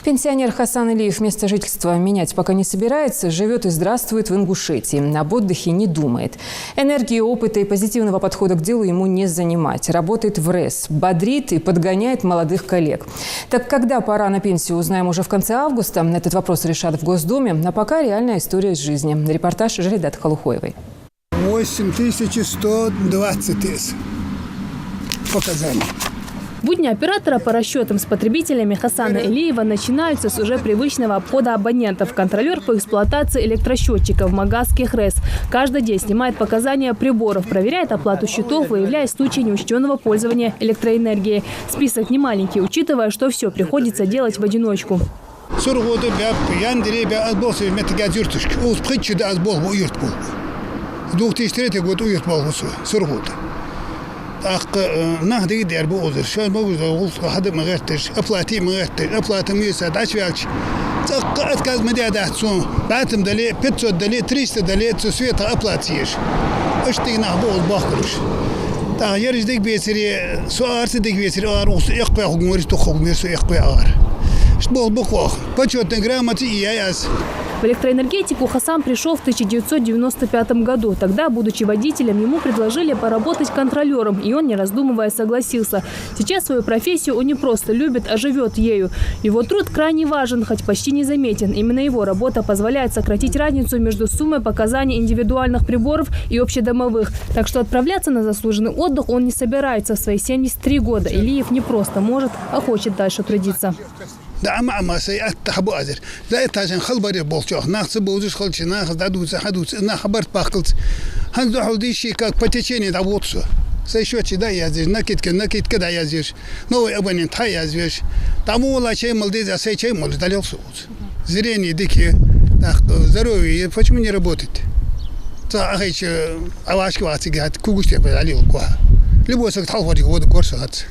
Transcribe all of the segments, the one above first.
Пенсионер Хасан Илиев место жительства менять пока не собирается, живет и здравствует в Ингушетии. Об отдыхе не думает. Энергии, опыта и позитивного подхода к делу ему не занимать. Работает в РЭС, бодрит и подгоняет молодых коллег. Так когда пора на пенсию, узнаем уже в конце августа. Этот вопрос решат в Госдуме. А пока реальная история из жизни. Репортаж Жаридат Халухоевой. 8120 показаний. Будни оператора по расчетам с потребителями Хасана Илиева начинаются с уже привычного обхода абонентов. Контролер по эксплуатации электросчетчиков в магазских РЭС каждый день снимает показания приборов, проверяет оплату счетов, выявляя случаи неучтенного пользования электроэнергией. Список немаленький, учитывая, что все приходится делать в одиночку. نهدي دير بوزر شو بوزر غلط حدا مغتش أفلاتي مغتش أفلات ميسا داشوياش تقعد كاز مديادات سون بعتم دلي بيتسو دلي تريست دلي تسويتها أفلاتيش أشتي نهبوز باخرش تا يرج ديك بيسري سوارت ديك بيسري أروس يقبل حكموري تخمير سو يقبل شبول بقوخ بتشوت نجرامتي إياس. В электроэнергетику Хасан пришел в 1995 году. Тогда, будучи водителем, ему предложили поработать контролером, и он, не раздумывая, согласился. Сейчас свою профессию он не просто любит, а живет ею. Его труд крайне важен, хоть почти незаметен. Именно его работа позволяет сократить разницу между суммой показаний индивидуальных приборов и общедомовых. Так что отправляться на заслуженный отдых он не собирается. В свои 73 года Илиев не просто может, а хочет дальше трудиться. ده ما سيئات تحبو أزر لا يتاجن خلبري بولشوخ ناخذ بوزش خلش ناخذ دادوس حدوس نخبرت باقلت هنزو حودي شيء كاك بتشيني دابوتسو سيشوتشي دا يازير نكيد كدا يازير نوي أبني تحي يازيرش تامو ولا شيء ملديز أسي شيء ملد دليل صوت زريني ديكي زروي почему не работает تا أخيش أواشك واتي قاعد كوكوش تبع عليه القوة любой сок талфорик воду корсат.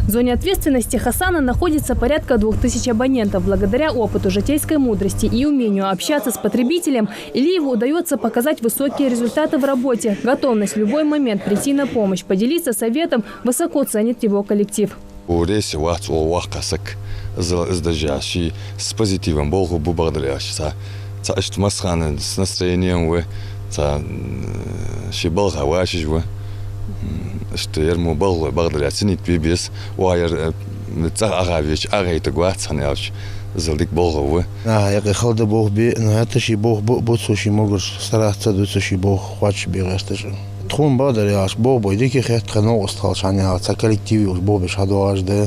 В зоне ответственности Хасана находится порядка 2000 абонентов. Благодаря опыту, житейской мудрости и умению общаться с потребителем, Илиеву удается показать высокие результаты в работе. Готовность в любой момент прийти на помощь, поделиться советом высоко ценит его коллектив. С позитивом Богу благодарящийся. С настроением что ему был благодаря ценить бибис, уайер цагавич, агайта гуатсанявич, залик Богову. Я хотел Бог би, но это ши Бог будущий могуш стараться души Бог хочет бирастаж. Трун благодаря Богу, идите хет канал остал шаня, ца коллектив Бог бешадуаж да.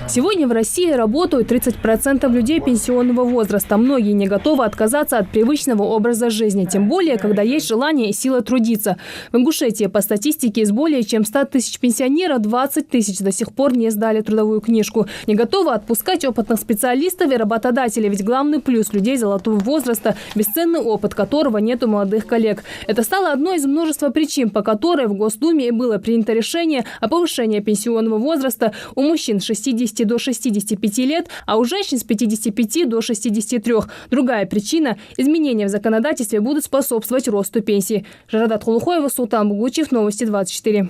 Сегодня в России работают 30% людей пенсионного возраста. Многие не готовы отказаться от привычного образа жизни. Тем более, когда есть желание и сила трудиться. В Ингушетии, по статистике, из более чем 100 тысяч пенсионеров 20 тысяч до сих пор не сдали трудовую книжку. Не готовы отпускать опытных специалистов и работодателей. Ведь главный плюс людей золотого возраста – бесценный опыт, которого нет у молодых коллег. Это стало одной из множества причин, по которой в Госдуме и было принято решение о повышении пенсионного возраста у мужчин с 60 до 65 лет, а у женщин с 55 до 63. Другая причина – изменения в законодательстве будут способствовать росту пенсии. Жаридат Халухоева, Султан Бугучев, Новости 24.